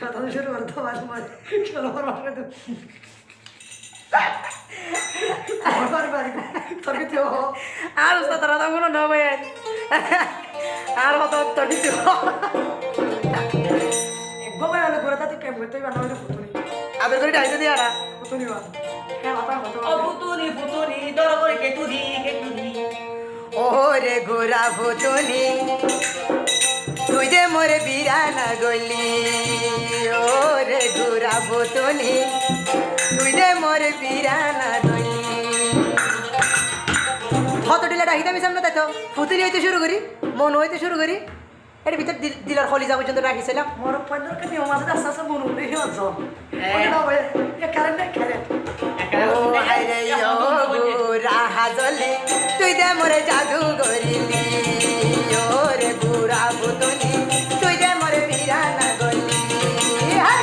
কথা শুরু করতে মাঝে মাঝে চলো তোর কিছু আর উস্তাদ তারা তো কোনো নবে আর হতো তোর কিছু গোবাই হলে ঘুরে তাতে কেম করতে পারবে না ফুতুনি আদর করে ডাইতে দিয়া না ফুতুনি বা হ্যাঁ মাথা হতো ও ফুতুনি ফুতুনি তোর করে কেতুনি কেতুনি ওরে ঘোরা ভুতুনি তুই যে মোরে বিরানা গলি ওরে ঘোরা ভুতুনি তুই যে মোরে বিরানা গলি হত ডিলা ডাকিতে আমি সামনে তাই তো ফুতুনি হইতে শুরু করি মন হইতে শুরু করি এর ভিতর দিলার খলিজা পর্যন্ত রাখিছিলাম মোর পয়দার কে নিয়ম আছে আস্তে আস্তে মন উঠে গেছে ওই না ভাই এ কারেন্ট কারেন্ট ও হায়রে ও রাহা জলে তুই দে মোরে জাদু করিলি ওরে বুড়া ভুতুনি তুই দে মোরে বিরানা গলি হাই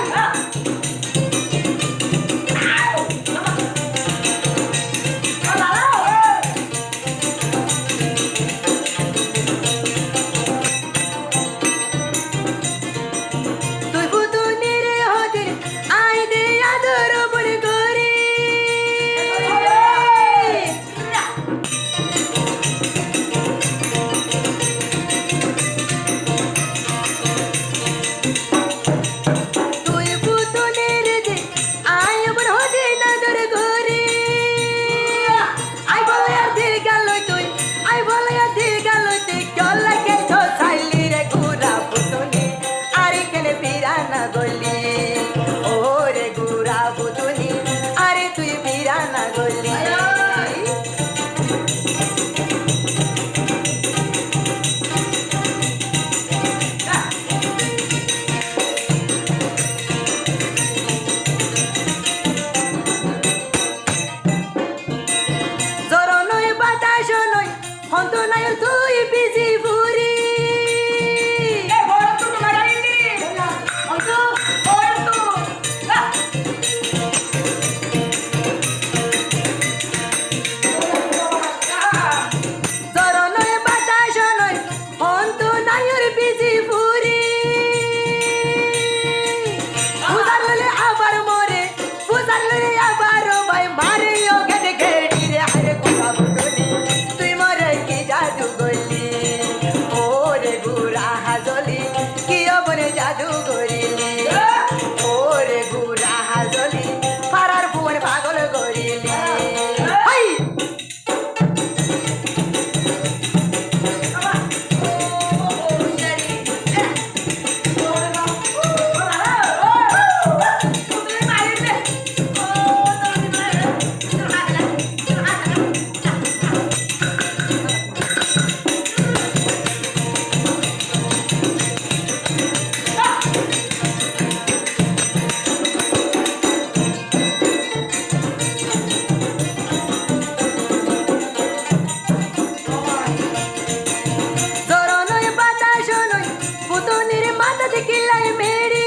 তুই ভুতুনি রে হদিন আই দে আদর বড় করি তুই ভুতুনি রে দে আই বড় হদিন আদর করি আই বলে আর দি গেল তুই আই বলে আর দি গেল তুই গলা কে তো ছাইলি রে গুরা ভুতুনি আরে কেনে বিরানা গলি ওরে গুরা ভুতুনি আরে তুই বিরানা গলি জর নয় বাতাস নয় হন্ত নাই তুই বিজি ফুরি এ বড় তো মারাইলি অন্তু বড় তো জর নয় বাতাস নয় হন্ত নাই বিজি ফুরি ফুজারলে আবার মরে ফুজারলে আবার ভাই মারে ও গেটে গেড়ি রে আরে কথা বলি তুই মরে কি জাদু গলি ওরে গুরা হাজলি কি অবনে জাদু করিলি ওরে গুরা হাজলি পারার ফুয়ার পাগল করিলি হাই জর নয় বাতাস নয় পুতনির মাথা থেকে লাই মেরি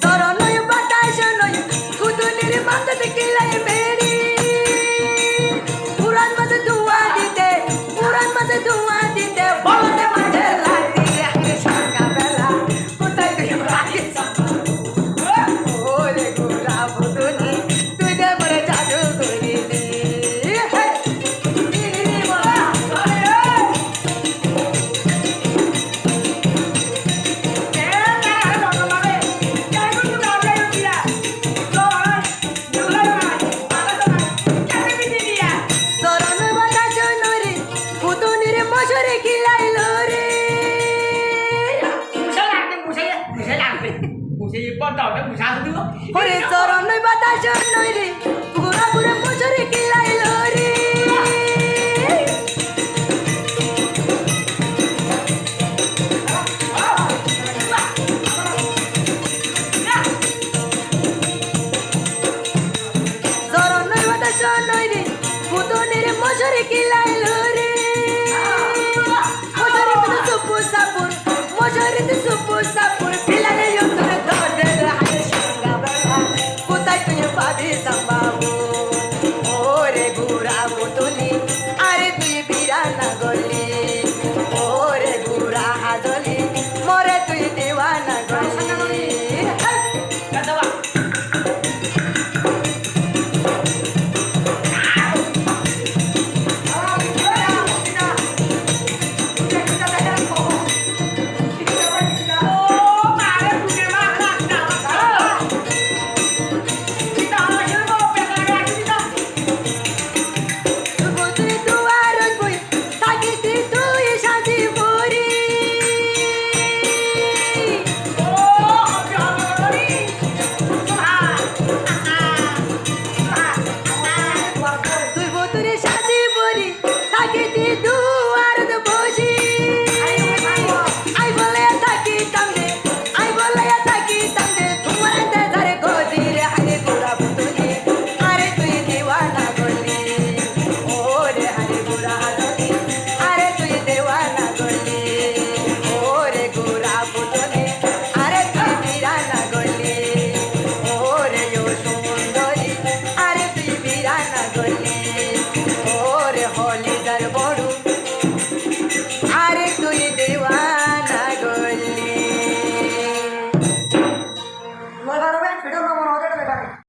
জর নয় বাতাস নয় পুতনির মাথা থেকে লাই মেরি পুরান মাঝে ধোঁয়া দিতে বলতে মাঝে লাগতে আগে সকালবেলা কোথায় তুই রাখিস ওরে গোরা ভুতুনি তুই দে মরে জাদু করিলি চরণ বাতাস নরে ভুতুনির মশরে খিলাইল রে মুশা লাগবে মুশা পড়তাও না মুশা দিও ওরে চরণ বাতাস নরে পুরা পুরা মশরে খিলাইল রে চরণ বাতাস নরে ভুতুনির মশরে খিলাইল রে মশরে তো সুপু সাপুর মশরে তো সুপু সাপুর পিলারে ইউতরে দর দে হায় সঙ্গা বেলা কোথায় তুই পাবি সাম্বা